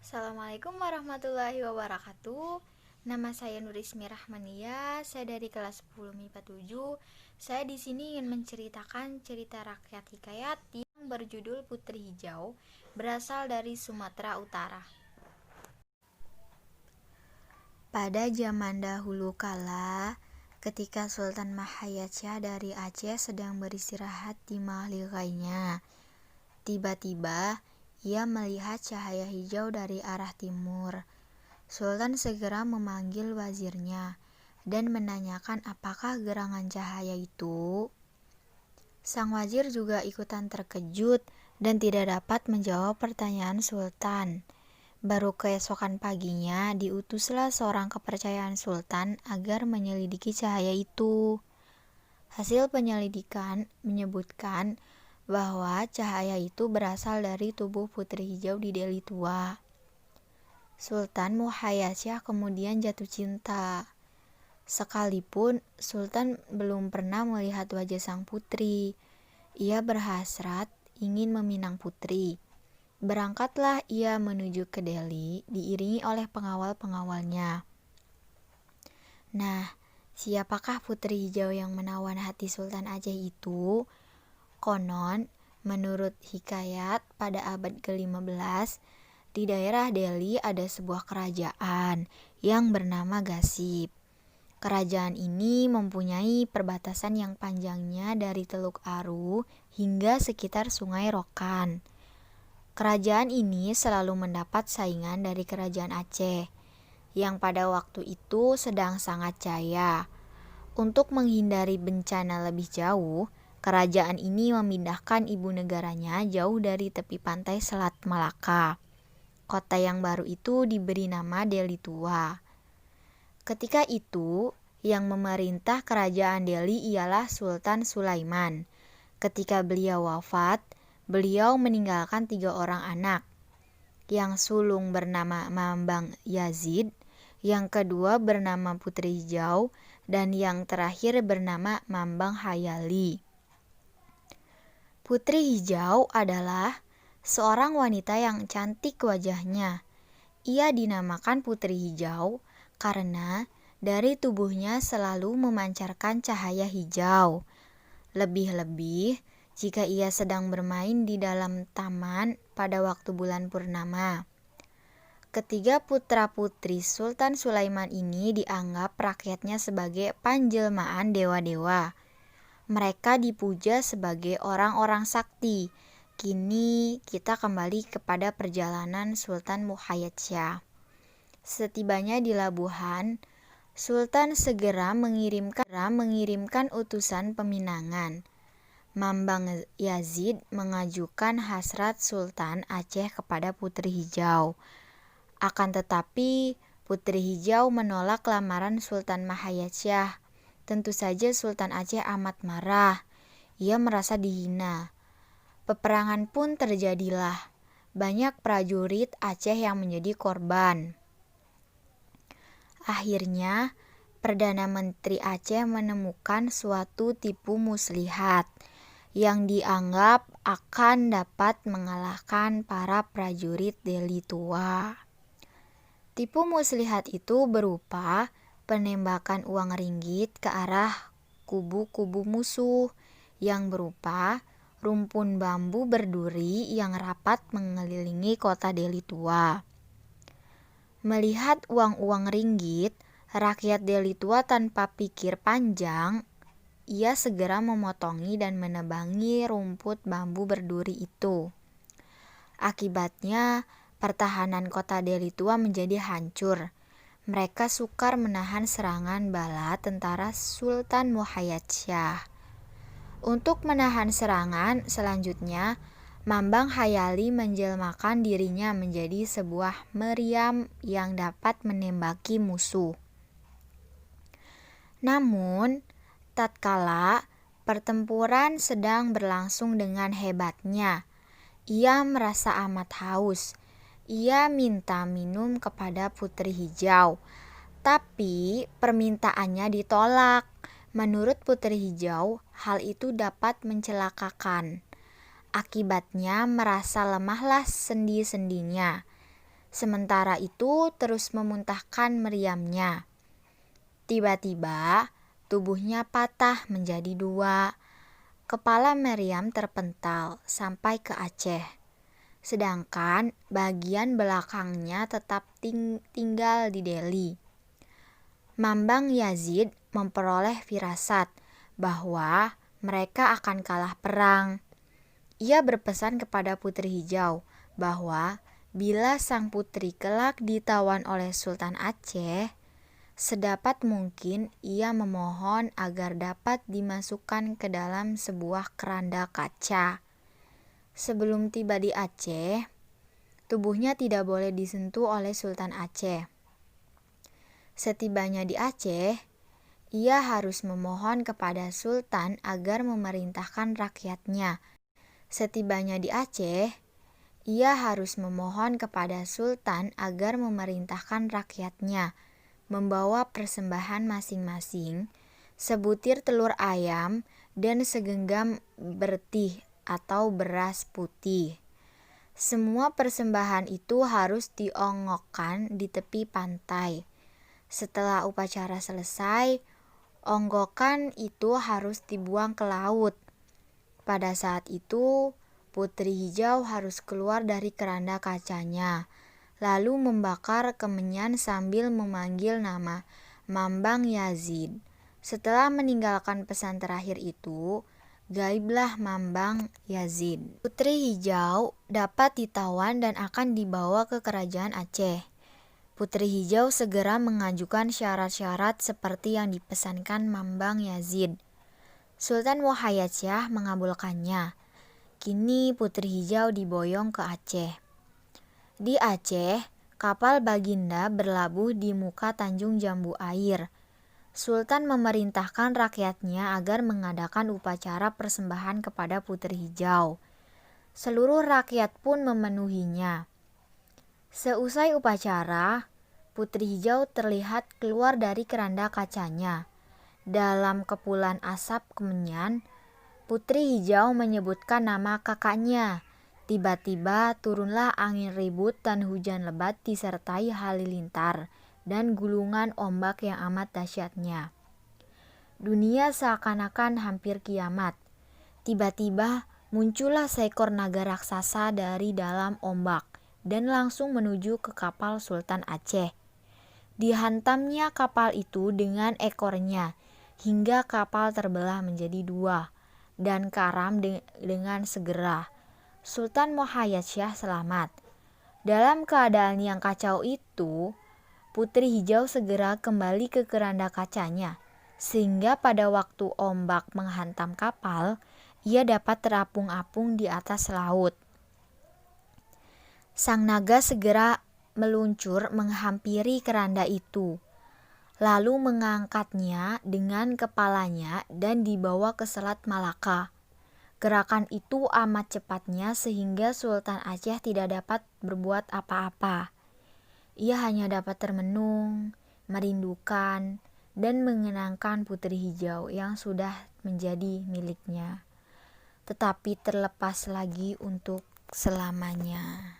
Assalamualaikum warahmatullahi wabarakatuh. Nama saya Nurismi Rahmania. Saya dari kelas 10 MIPA 7. Saya di sini ingin menceritakan cerita rakyat hikayat yang berjudul Putri Hijau, berasal dari Sumatera Utara. Pada zaman dahulu kala, ketika Sultan Mahayatsyah dari Aceh sedang beristirahat di mahlilainya, tiba-tiba ia melihat cahaya hijau dari arah timur. Sultan segera memanggil wazirnya dan menanyakan apakah gerangan cahaya itu. Sang wazir juga ikutan terkejut dan tidak dapat menjawab pertanyaan Sultan. Baru keesokan paginya diutuslah seorang kepercayaan Sultan agar menyelidiki cahaya itu. Hasil penyelidikan menyebutkan bahwa cahaya itu berasal dari tubuh Putri Hijau di Deli Tua. Sultan Muhayyasyah kemudian jatuh cinta. Sekalipun Sultan belum pernah melihat wajah sang putri, ia berhasrat ingin meminang putri. Berangkatlah ia menuju ke Deli, diiringi oleh pengawal-pengawalnya. Nah, siapakah Putri Hijau yang menawan hati Sultan Aceh itu? Konon, menurut hikayat pada abad ke-15, di daerah Deli ada sebuah kerajaan yang bernama Gasib. Kerajaan ini mempunyai perbatasan yang panjangnya dari Teluk Aru hingga sekitar Sungai Rokan. Kerajaan ini selalu mendapat saingan dari Kerajaan Aceh, yang pada waktu itu sedang sangat jaya. Untuk menghindari bencana lebih jauh, kerajaan ini memindahkan ibu negaranya jauh dari tepi pantai Selat Malaka. Kota yang baru itu diberi nama Deli Tua. Ketika itu, yang memerintah kerajaan Deli ialah Sultan Sulaiman. Ketika beliau wafat, beliau meninggalkan 3 orang anak. Yang sulung bernama Mambang Yazid, yang kedua bernama Putri Hijau, dan yang terakhir bernama Mambang Hayali. Putri Hijau adalah seorang wanita yang cantik wajahnya. Ia dinamakan Putri Hijau karena dari tubuhnya selalu memancarkan cahaya hijau. Lebih-lebih jika ia sedang bermain di dalam taman pada waktu bulan purnama. Ketiga putra-putri Sultan Sulaiman ini dianggap rakyatnya sebagai panjelmaan dewa-dewa. Mereka dipuja sebagai orang-orang sakti. Kini kita kembali kepada perjalanan Sultan Muhayyasyah. Setibanya di Labuhan, Sultan segera mengirimkan utusan peminangan. Mambang Yazid mengajukan hasrat Sultan Aceh kepada Putri Hijau. Akan tetapi, Putri Hijau menolak lamaran Sultan Mahayatsyah. Tentu saja Sultan Aceh amat marah. Ia merasa dihina. Peperangan pun terjadilah. Banyak prajurit Aceh yang menjadi korban. Akhirnya, Perdana Menteri Aceh menemukan suatu tipu muslihat yang dianggap akan dapat mengalahkan para prajurit Deli Tua. Tipu muslihat itu berupa penembakan uang ringgit ke arah kubu-kubu musuh yang berupa rumpun bambu berduri yang rapat mengelilingi kota Deli Tua. Melihat uang-uang ringgit, rakyat Deli Tua tanpa pikir panjang, ia segera memotongi dan menebangi rumput bambu berduri itu. Akibatnya, pertahanan kota Deli Tua menjadi hancur. Mereka sukar menahan serangan bala tentara Sultan Muhayyasyah. Untuk menahan serangan selanjutnya, Mambang Hayali menjelmakan dirinya menjadi sebuah meriam yang dapat menembaki musuh. Namun, tatkala pertempuran sedang berlangsung dengan hebatnya, ia merasa amat haus. Ia minta minum kepada Putri Hijau, tapi permintaannya ditolak. Menurut Putri Hijau, hal itu dapat mencelakakan. Akibatnya merasa lemahlah sendi-sendinya. Sementara itu terus memuntahkan meriamnya. Tiba-tiba tubuhnya patah menjadi dua. Kepala Meriam terpental sampai ke Aceh. Sedangkan bagian belakangnya tetap tinggal di Delhi. Mambang Yazid memperoleh firasat bahwa mereka akan kalah perang. Ia berpesan kepada Putri Hijau bahwa bila sang putri kelak ditawan oleh Sultan Aceh, sedapat mungkin ia memohon agar dapat dimasukkan ke dalam sebuah keranda kaca. Sebelum tiba di Aceh, tubuhnya tidak boleh disentuh oleh Sultan Aceh. Setibanya di Aceh, ia harus memohon kepada Sultan agar memerintahkan rakyatnya. Setibanya di Aceh, ia harus memohon kepada Sultan agar memerintahkan rakyatnya membawa persembahan masing-masing, sebutir telur ayam dan segenggam bertih atau beras putih. Semua persembahan itu harus diongokkan di tepi pantai. Setelah upacara selesai, onggokan itu harus dibuang ke laut. Pada saat itu, Putri Hijau harus keluar dari keranda kacanya, lalu membakar kemenyan sambil memanggil nama Mambang Yazid. Setelah meninggalkan pesan terakhir itu, gaiblah Mambang Yazid. Putri Hijau dapat ditawan dan akan dibawa ke kerajaan Aceh. Putri Hijau segera mengajukan syarat-syarat seperti yang dipesankan Mambang Yazid. Sultan Muhayyadsyah mengabulkannya. Kini Putri Hijau diboyong ke Aceh. Di Aceh, kapal Baginda berlabuh di muka Tanjung Jambu Air. Sultan memerintahkan rakyatnya agar mengadakan upacara persembahan kepada Putri Hijau. Seluruh rakyat pun memenuhinya. Seusai upacara, Putri Hijau terlihat keluar dari keranda kacanya. Dalam kepulan asap kemenyan, Putri Hijau menyebutkan nama kakaknya. Tiba-tiba turunlah angin ribut dan hujan lebat disertai halilintar dan gulungan ombak yang amat dahsyatnya. Dunia seakan-akan hampir kiamat. Tiba-tiba muncullah seekor naga raksasa dari dalam ombak dan langsung menuju ke kapal Sultan Aceh. Dihantamnya kapal itu dengan ekornya hingga kapal terbelah menjadi dua dan karam dengan segera. Sultan Muhayyadsyah selamat. Dalam keadaan yang kacau itu, Putri Hijau segera kembali ke keranda kacanya, sehingga pada waktu ombak menghantam kapal, ia dapat terapung-apung di atas laut. Sang naga segera meluncur menghampiri keranda itu, lalu mengangkatnya dengan kepalanya dan dibawa ke Selat Malaka. Gerakan itu amat cepatnya sehingga Sultan Aceh tidak dapat berbuat apa-apa. Ia hanya dapat termenung, merindukan, dan mengenangkan Putri Hijau yang sudah menjadi miliknya, tetapi terlepas lagi untuk selamanya.